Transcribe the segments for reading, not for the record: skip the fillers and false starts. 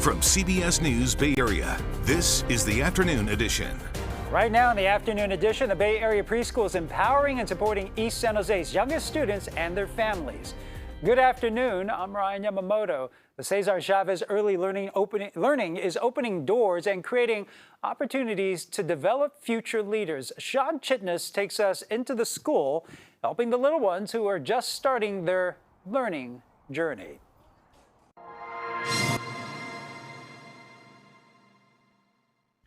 From CBS News Bay Area, this is the Afternoon Edition. Right now in the Afternoon Edition, the Bay Area preschool is empowering and supporting East San Jose's youngest students and their families. Good afternoon, I'm Ryan Yamamoto. The Cesar Chavez Early Learning is opening doors and creating opportunities to develop future leaders. Sean Chitness takes us into the school, helping the little ones who are just starting their learning journey.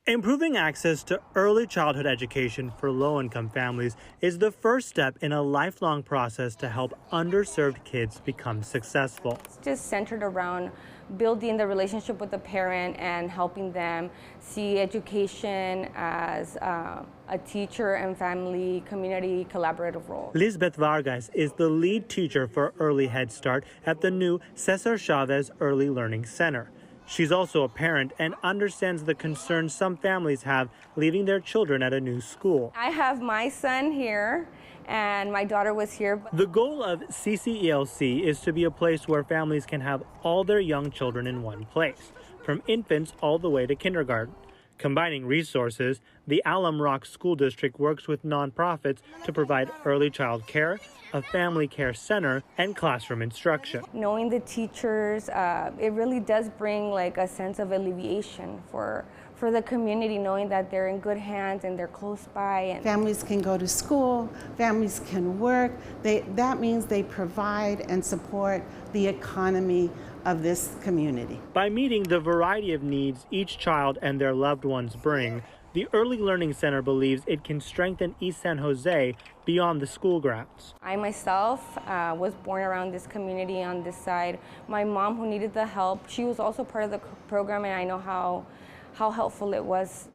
Improving access to early childhood education for low-income families is the first step in a lifelong process to help underserved kids become successful. It's just centered around building the relationship with the parent and helping them see education as a teacher and family community collaborative role. Lisbeth Vargas is the lead teacher for Early Head Start at the new Cesar Chavez Early Learning Center. She's also a parent and understands the concerns some families have leaving their children at a new school. I have my son here and my daughter was here. The goal of CCELC is to be a place where families can have all their young children in one place, from infants all the way to kindergarten. Combining resources, the Alum Rock School District works with nonprofits to provide early child care, a family care center, and classroom instruction. Knowing the teachers, it really does bring like a sense of alleviation for the community, knowing that they're in good hands and they're close by. And families can go to school, families can work. That means they provide and support the economy of this community. By meeting the variety of needs each child and their loved ones bring, the Early Learning Center believes it can strengthen East San Jose beyond the school grounds. I myself was born around this community on this side. My mom, who needed the help, she was also part of the program, and I know how helpful it was.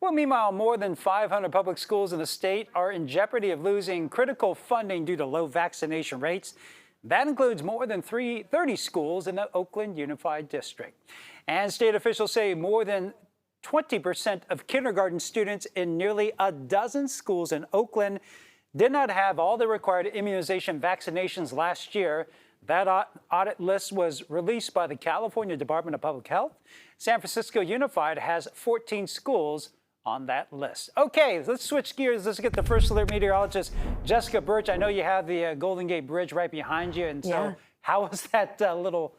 Well, meanwhile, more than 500 public schools in the state are in jeopardy of losing critical funding due to low vaccination rates. That includes more than 30 schools in the Oakland Unified District. And state officials say more than 20% of kindergarten students in nearly a dozen schools in Oakland did not have all the required immunization vaccinations last year. That audit list was released by the California Department of Public Health. San Francisco Unified has 14 schools on that list. Okay, let's switch gears. Let's get the first alert meteorologist, Jessica Birch. I know you have the Golden Gate Bridge right behind you, and so how was that little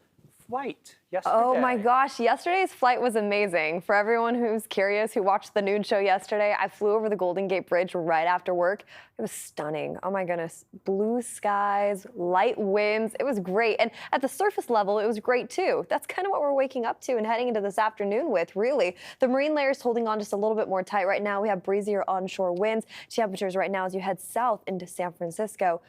flight yesterday? Oh my gosh, yesterday's flight was amazing. For everyone who's curious, who watched the noon show yesterday, I flew over the Golden Gate Bridge right after work. It was stunning. Oh my goodness. Blue skies, light winds. It was great. And at the surface level, it was great too. That's kind of what we're waking up to and heading into this afternoon with, really. The marine layer is holding on just a little bit more tight right now. We have breezier onshore winds. Temperatures right now as you head south into San Francisco,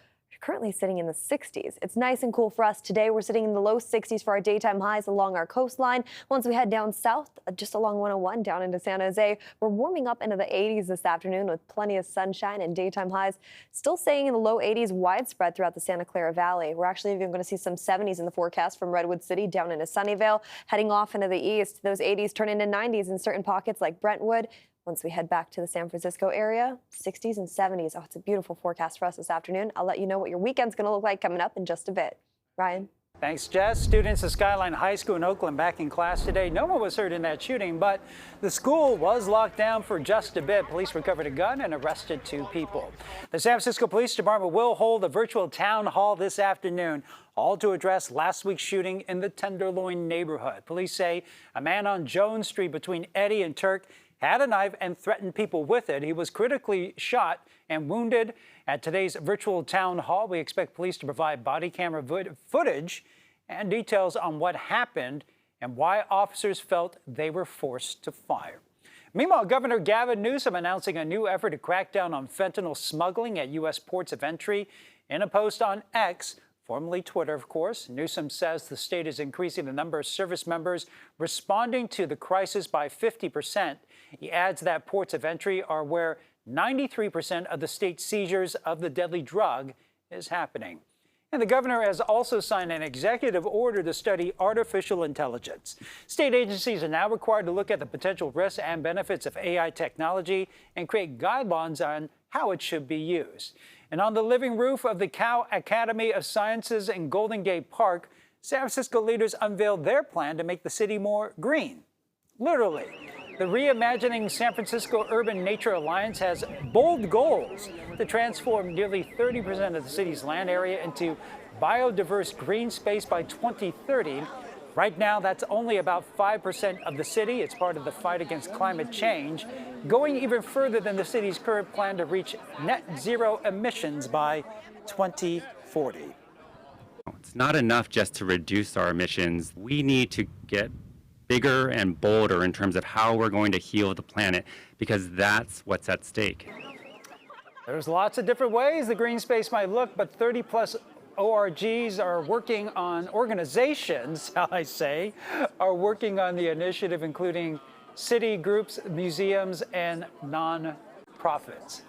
currently sitting in the 60s. It's nice and cool for us today. We're sitting in the low 60s for our daytime highs along our coastline. Once we head down south, just along 101 down into San Jose, we're warming up into the 80s this afternoon with plenty of sunshine and daytime highs still staying in the low 80s widespread throughout the Santa Clara Valley. We're actually even going to see some 70s in the forecast from Redwood City down into Sunnyvale. Heading off into the east, those 80s turn into 90s in certain pockets like Brentwood. Once we head back to the San Francisco area, 60s and 70s. Oh, it's a beautiful forecast for us this afternoon. I'll let you know what your weekend's going to look like coming up in just a bit. Ryan. Thanks, Jess. Students at Skyline High School in Oakland back in class today. No one was hurt in that shooting, but the school was locked down for just a bit. Police recovered a gun and arrested 2 people. The San Francisco Police Department will hold a virtual town hall this afternoon, all to address last week's shooting in the Tenderloin neighborhood. Police say a man on Jones Street between Eddy and Turk had a knife and threatened people with it. He was critically shot and wounded. At today's virtual town hall, we expect police to provide body camera footage and details on what happened and why officers felt they were forced to fire. Meanwhile, Governor Gavin Newsom announcing a new effort to crack down on fentanyl smuggling at U.S. ports of entry. In a post on X, formerly Twitter, of course, Newsom says the state is increasing the number of service members responding to the crisis by 50%. He adds that ports of entry are where 93% of the state's seizures of the deadly drug is happening. And the governor has also signed an executive order to study artificial intelligence. State agencies are now required to look at the potential risks and benefits of AI technology and create guidelines on how it should be used. And on the living roof of the Cal Academy of Sciences in Golden Gate Park, San Francisco leaders unveiled their plan to make the city more green. Literally. The Reimagining San Francisco Urban Nature Alliance has bold goals to transform nearly 30% of the city's land area into biodiverse green space by 2030. Right now, that's only about 5% of the city. It's part of the fight against climate change, going even further than the city's current plan to reach net zero emissions by 2040. It's not enough just to reduce our emissions. We need to get bigger and bolder in terms of how we're going to heal the planet, because that's what's at stake. There's lots of different ways the green space might look, but 30 plus ORGs are working on, organizations, shall I say, are working on the initiative, including city groups, museums, and non-profits.